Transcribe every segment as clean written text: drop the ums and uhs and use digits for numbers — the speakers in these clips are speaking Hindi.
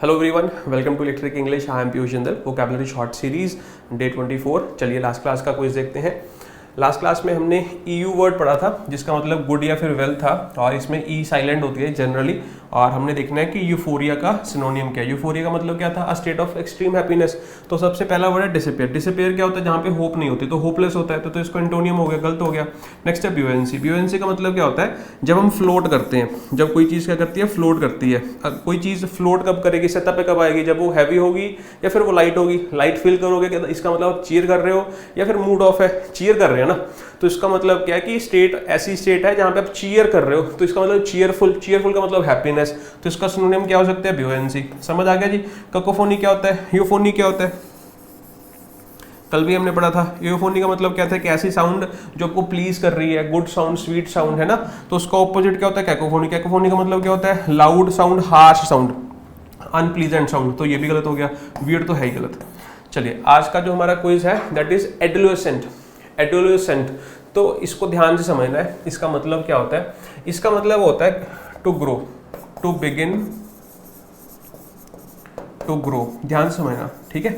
Hello everyone, welcome to electric English. I am Piyush Jindal. Vocabulary short series day 24। चलिए लास्ट क्लास का क्विज देखते हैं। लास्ट क्लास में हमने ईयू वर्ड पढ़ा था जिसका मतलब गुड या फिर वेल था, और इसमें ई साइलेंट होती है जनरली। और हमने देखना है कि यूफोरिया का सिनोनियम क्या है। यूफोरिया का मतलब क्या था? A state of extreme happiness. तो सबसे पहला वर्ड है डिसअपियर। डिसअपियर क्या होता है? जहाँ पे होप नहीं होती, तो होपलेस होता है, तो इसको एंटोनियम हो गया, गलत हो गया। नेक्स्ट है ब्यूएंसी। ब्यूएंसी का मतलब क्या होता है? जब हम फ्लोट करते हैं, जब कोई चीज़ क्या करती है? फ्लोट करती है। कोई चीज़ फ्लोट कब करेगी, सतह पे कब आएगी? जब वो हैवी होगी या फिर वो लाइट होगी। लाइट फील करोगे क्या? इसका मतलब आप चीयर कर रहे हो, या फिर मूड ऑफ है, चीयर कर रहे हैं ना, तो इसका मतलब क्या है कि स्टेट ऐसी स्टेट है जहां पे आप चीयर कर रहे हो, तो इसका मतलब चीयरफुल। चीयरफुल का मतलब हैप्पीनेस, तो इसका सिनोनिम क्या हो सकता है? ब्यूएंसी। समझ आ गया जी। ककोफोनी क्या होता है? यूफोनी क्या होता है? कल भी हमने पढ़ा था। यूफोनी का मतलब क्या था? कि ऐसी साउंड जो आपको प्लीज कर रही है, गुड साउंड, स्वीट साउंड, है ना। तो उसका ऑपोजिट क्या होता है? कैकोफोनी। कैकोफोनी का मतलब क्या होता है? Loud sound, harsh sound, unpleasant sound. तो ये भी गलत हो गया, वियर्ड तो है ही गलत। चलिए आज का जो हमारा क्विज है दैट इज एडोलेसेंट। एडोलेसेंट, तो इसको ध्यान से समझना है। इसका मतलब क्या होता है? इसका मतलब होता है to grow, to begin to grow. ध्यान से समझना, ठीक है।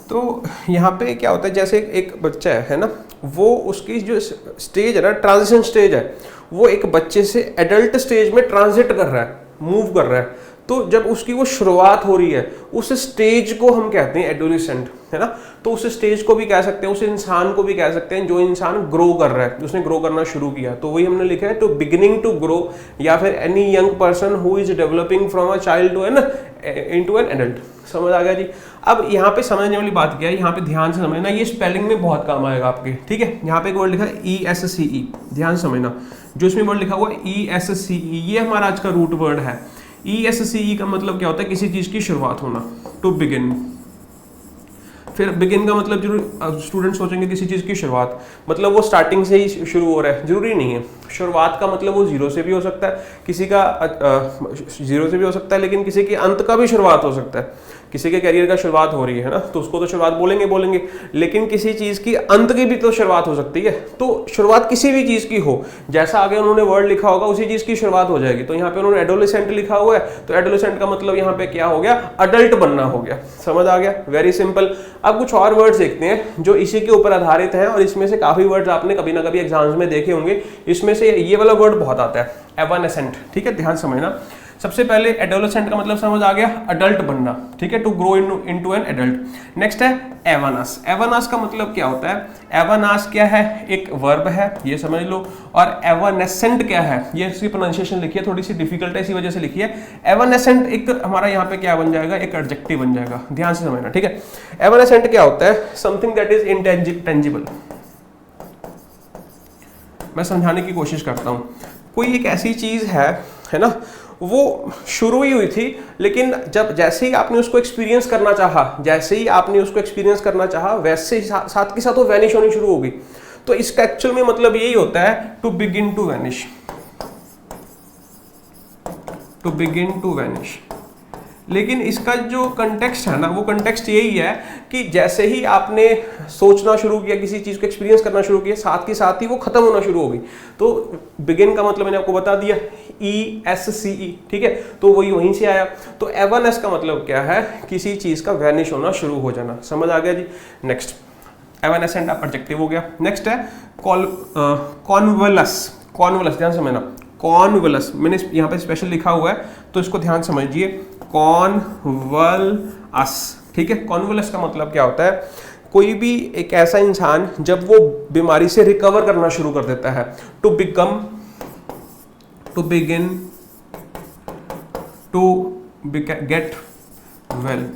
तो यहाँ पे क्या होता है? जैसे एक बच्चा है ना, वो उसकी जो स्टेज है ना, ट्रांजिशन स्टेज है, वो एक बच्चे से एडल्ट स्टेज में ट्रांजिट कर रहा है, मूव कर रहा है। तो जब उसकी वो शुरुआत हो रही है, उस स्टेज को हम कहते हैं एडोलेसेंट, है ना। तो उस स्टेज को भी कह सकते हैं, उस इंसान को भी कह सकते हैं जो इंसान ग्रो कर रहा है, उसने ग्रो करना शुरू किया। तो वही हमने लिखा है टू बिगिनिंग टू ग्रो, या फिर any young person who is developing from a child to into an adult. समझ आ गया जी। अब यहाँ पे समझने वाली बात क्या है? यहाँ पे ध्यान से समझना, ये स्पेलिंग में बहुत काम आएगा आपके, ठीक है। यहाँ पे एक वर्ड लिखा है ESCE, ध्यान से समझना। जो इसमें वर्ड लिखा हुआ है ESCE, ये हमारा आज का रूट वर्ड है। ESCE का मतलब क्या होता है? किसी चीज की शुरुआत होना, टू बिगिन। फिर बिगिन का मतलब जरूर स्टूडेंट सोचेंगे किसी चीज की शुरुआत, मतलब वो स्टार्टिंग से ही शुरू हो रहा है, जरूरी नहीं है। शुरुआत का मतलब वो जीरो से भी हो सकता है, किसी का जीरो से भी हो सकता है, लेकिन किसी के अंत का भी शुरुआत हो सकता है। किसी के करियर का शुरुआत हो रही है ना, तो उसको तो शुरुआत बोलेंगे, लेकिन किसी चीज की अंत की भी तो शुरुआत हो सकती है। तो शुरुआत किसी भी चीज की हो, जैसा आगे उन्होंने वर्ड लिखा होगा उसी चीज की शुरुआत हो जाएगी। तो यहाँ पे उन्होंने एडोलेसेंट लिखा हुआ है, तो एडोलेसेंट का मतलब यहाँ पे क्या हो गया? अडल्ट बनना हो गया। समझ आ गया? Very simple. अब कुछ और वर्ड्स देखते हैं जो इसी के ऊपर आधारित हैं, और इसमें से काफी वर्ड्स आपने कभी ना कभी एग्जाम्स में देखे होंगे। इसमें से ये वाला वर्ड बहुत आता है, एवानेसेंट, ठीक है। ध्यान समझना। सबसे पहले एडोलेसेंट का मतलब समझ आ गया, अडल्ट बनना, ठीक है, to grow into an adult. Next है एवानास। एवानास का मतलब क्या होता है? एवानास क्या है? एक वर्ब है, ये समझ लो। और एवानेसेंट क्या है? ये इसकी प्रोनाउंसिएशन लिखी है, थोड़ी सी डिफिकल्ट है, इसी वजह से लिखी है। एवानेसेंट एक हमारा यहाँ पे क्या बन जाएगा? एक एडजेक्टिव बन जाएगा। ध्यान से समझना, ठीक है। एवानेसेंट क्या होता है? Something that is intangible. मैं समझाने की कोशिश करता हूँ। कोई एक ऐसी चीज है ना, वो शुरू ही हुई थी, लेकिन जब जैसे ही आपने उसको एक्सपीरियंस करना चाहा, वैसे ही साथ के साथ वो वैनिश होनी शुरू हो गई। तो इसका एक्चुअल में मतलब यही होता है to begin to vanish. To begin to vanish. लेकिन इसका जो कंटेक्स्ट है ना, वो कंटेक्स्ट यही है कि जैसे ही आपने सोचना शुरू किया, किसी चीज को एक्सपीरियंस करना शुरू किया, साथ के साथ ही वो खत्म होना शुरू हो गई। तो बिगिन का मतलब मैंने आपको बता दिया, ESCE, ठीक है। तो वही वहीं से आया। तो एवनेस का मतलब क्या है? किसी चीज का वैनिश होना शुरू हो जाना। समझ आ गया जी। नेक्स्ट एवनेसेंट एडजेक्टिव हो गया। नेक्स्ट है कॉन्वलस। कॉन्वलस, ध्यान समझना। कॉन्वलस मैंने यहाँ पे स्पेशल लिखा हुआ है, तो इसको ध्यान समझिए। कॉन्वलस, ठीक है। कॉन्वलस का मतलब क्या होता है? कोई भी एक ऐसा इंसान जब वो बीमारी से रिकवर करना शुरू कर देता है, to begin to get well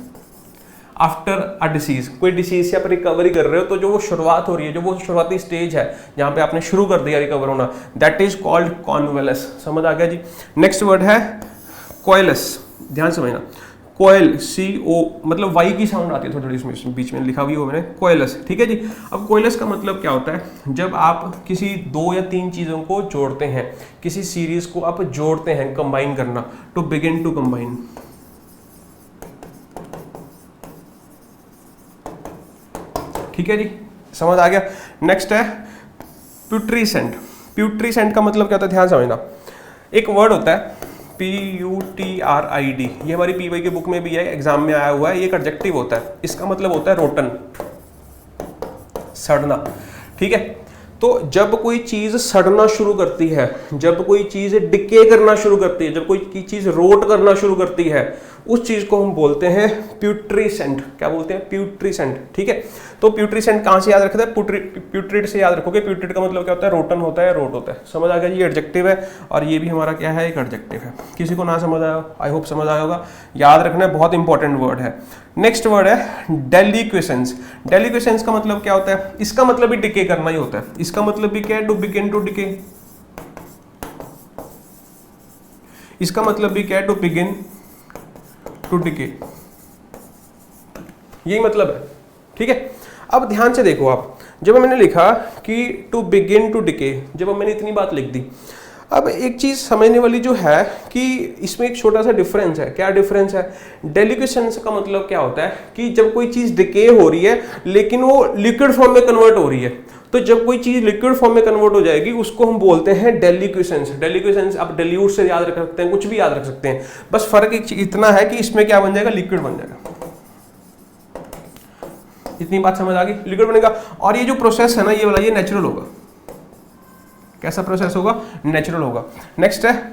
after a disease. कोई डिसीज से आप रिकवरी कर रहे हो, तो जो वो शुरुआत हो रही है, जो वो शुरुआती स्टेज है जहां पे आपने शुरू कर दिया रिकवर होना, दैट इज कॉल्ड कॉन्वलस। समझ आ गया जी। नेक्स्ट वर्ड है कोयलस। ध्यान समझना। कोयल, CO, मतलब वाई की साउंड आती है थोड़ी इसमें, बीच में लिखा हुआ है मैंने, कोयलस, ठीक है जी। अब कोयलस का मतलब क्या होता है? जब आप किसी 2 या 3 चीजों को जोड़ते हैं, किसी सीरीज को आप जोड़ते हैं, कंबाइन करना, टू बिगिन टू कंबाइन। ठीक है जी, समझ आ गया। नेक्स्ट है प्यूट्रीसेंट। प्यूट्रीसेंट का मतलब क्या होता है? ध्यान समझना। एक वर्ड होता है PUTRID, ये हमारी PY की बुक में भी है, एग्जाम में आया हुआ है। ये एक एडजेक्टिव होता है, इसका मतलब होता है रोटन, सड़ना। ठीक है, तो जब कोई चीज सड़ना शुरू करती है, जब कोई चीज डिके करना शुरू करती है, जब कोई चीज रोट करना शुरू करती है, उस चीज को हम बोलते हैं प्यूट्रीसेंट। क्या बोलते हैं? प्यूट्रीसेंट। ठीक है, तो प्यूट्रीसेंट कहां से याद रखते हैं? प्यूट्रिड से याद रखोगे। प्यूट्रिड का मतलब क्या होता है? रोटन होता है, रोट होता है। समझ आ गया? ये एडजेक्टिव है और ये भी हमारा क्या है? एक एडजेक्टिव है। किसी को ना समझ आया? आई होप समझ आया होगा। याद रखना बहुत इंपॉर्टेंट वर्ड है। नेक्स्ट वर्ड है डेलिक्वेसेंस। डेलिक्वेसेंस का मतलब क्या होता है? इसका मतलब भी डिके करना ही होता है। इसका मतलब भी क्या है? To begin to decay. इसका मतलब भी क्या है? टू बिगिन टू डिके, यही मतलब है। ठीक है, अब ध्यान से देखो आप, जब मैंने लिखा कि टू बिगिन टू डिके, जब मैंने इतनी बात लिख दी, अब एक चीज समझने वाली जो है कि इसमें एक छोटा सा डिफरेंस है। क्या डिफरेंस है? डेलिक्वेसेंस का मतलब क्या होता है कि जब कोई चीज डिके हो रही है लेकिन वो लिक्विड फॉर्म में कन्वर्ट हो रही है, तो जब कोई चीज लिक्विड फॉर्म में कन्वर्ट हो जाएगी उसको हम बोलते हैं डेलिक्वेसेंस। डेलिक्वेसेंस आप डेल्यूट से याद रख सकते हैं, कुछ भी याद रख सकते हैं, बस फर्क एक इतना है कि इसमें क्या बन जाएगा? लिक्विड बन जाएगा। इतनी बात समझ आ गई? लिक्विड बनेगा। और ये जो प्रोसेस है ना, ये वाला, ये नेचुरल होगा। कैसा प्रोसेस होगा? नेचुरल होगा। नेक्स्ट है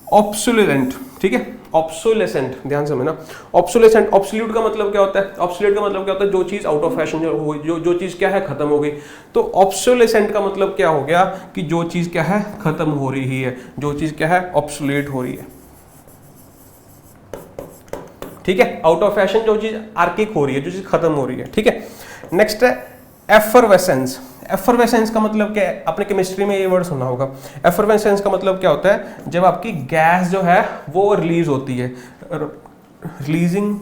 ऑब्सोलेसेंट। ठीक है, ऑब्सोलेसेंट, ध्यान से समझना। ऑब्सोलेसेंट, ऑब्सोल्यूट का मतलब क्या होता है? ऑब्सोल्यूट का मतलब क्या होता है? जो चीज आउट ऑफ फैशन हो, जो चीज क्या है? खत्म हो गई। तो ऑब्सोलेसेंट का मतलब क्या हो गया? कि जो चीज क्या है? खत्म हो रही है, जो चीज क्या है? ऑब्सोलेट हो रही है। ठीक है, आउट ऑफ फैशन, जो चीज आर्किक हो रही है, जो चीज खत्म हो रही है। ठीक है, नेक्स्ट है एफरवेसेंस। एफरवेसेंस का मतलब क्या है? आपने केमिस्ट्री में ये वर्ड सुना होगा। एफरवेसेंस का मतलब क्या होता है? जब आपकी गैस जो है वो रिलीज होती है, रिलीजिंग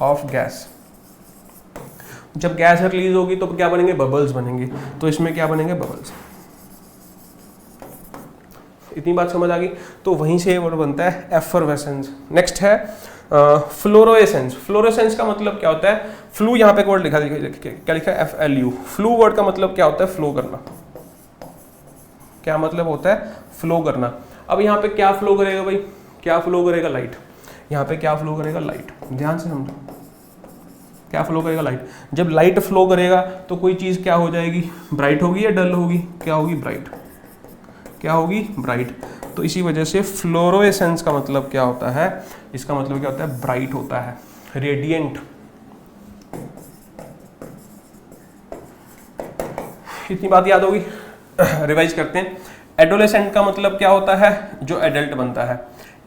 ऑफ गैस। जब गैस रिलीज होगी तो क्या बनेंगे? बबल्स बनेंगे। तो इसमें क्या बनेंगे? बबल्स। इतनी बात समझ आ गई? तो वहीं से वर्ड बनता है एफरवेसेंस। नेक्स्ट है फ्लोरोसेंस। फ्लोरोसेंस का मतलब क्या होता है? फ्लू, यहाँ पे एक वर्ड लिखा, क्या लिखा है? FLU। फ्लू वर्ड का मतलब क्या होता है? फ्लो करना। क्या मतलब होता है? फ्लो करना। अब यहाँ पे क्या फ्लो करेगा भाई? क्या फ्लो करेगा? लाइट। यहाँ पे क्या फ्लो करेगा? लाइट। ध्यान से समझो, क्या फ्लो करेगा? लाइट। जब लाइट फ्लो करेगा तो कोई चीज क्या हो जाएगी? ब्राइट होगी या डल होगी? क्या होगी? ब्राइट। क्या होगी? ब्राइट। तो इसी वजह से फ्लोरोसेंस का मतलब क्या होता है? इसका मतलब क्या होता है? ब्राइट होता है, रेडिएंट। इतनी बात याद होगी? रिवाइज करते हैं। एडोलेसेंट का मतलब क्या होता है? जो एडल्ट बनता है।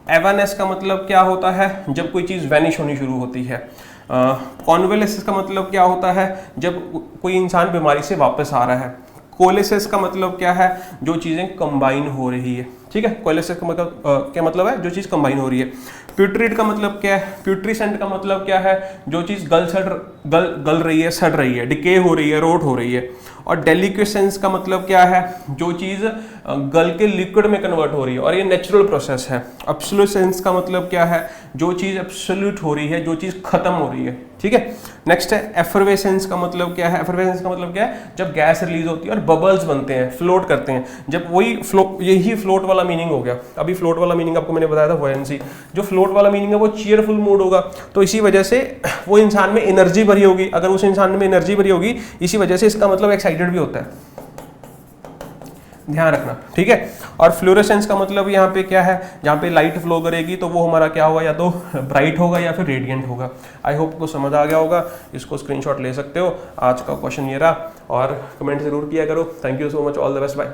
एवानेस का मतलब क्या होता है? जब कोई चीज वैनिश होनी शुरू होती है। कॉन्वेलेसिस का मतलब क्या होता है? जब कोई इंसान बीमारी से वापस आ रहा है। कोलेसिस का मतलब क्या है? जो चीजें कंबाइन हो रही है। ठीक है, कोलेसिस का मतलब क्या मतलब है? जो चीज कंबाइन हो रही है। प्यूट्रिड का मतलब क्या है? प्यूट्रीसेंट का मतलब क्या है? जो चीज गल रही है, सड़ रही है, डिके हो रही है, रोट हो रही है। और डेलिक्वेसेंस का मतलब क्या है? जो चीज गल के लिक्विड में कन्वर्ट हो रही है, और ये नेचुरल प्रोसेस है। एब्सोल्यूसेंस का मतलब क्या है? जो चीज एब्सोल्यूट हो रही है, जो चीज खत्म हो रही है। ठीक है, नेक्स्ट है एफरवेसेंस का मतलब क्या है? एफरवेसेंस का मतलब क्या है? जब गैस रिलीज होती है और बबल्स बनते हैं, फ्लोट करते हैं। जब वही यही फ्लोट वाला मीनिंग हो गया। अभी फ्लोट वाला मीनिंग आपको मैंने बताया था, बुओयंसी। जो फ्लोट वाला मीनिंग है वो चीयरफुल मूड होगा। तो इसी वजह से वो इंसान में एनर्जी भरी होगी। अगर उस इंसान में एनर्जी भरी होगी, इसी वजह से इसका मतलब एक्साइटेड भी होता है। ध्यान रखना, ठीक है। और फ्लोरेसेंस का मतलब यहाँ पे क्या है? जहाँ पे लाइट फ्लो करेगी तो वो हमारा क्या होगा? या तो ब्राइट होगा या फिर रेडिएंट होगा। आई होप को समझ आ गया होगा। इसको स्क्रीनशॉट ले सकते हो। आज का क्वेश्चन ये रहा, और कमेंट जरूर किया करो। Thank you so much, all the best, bye.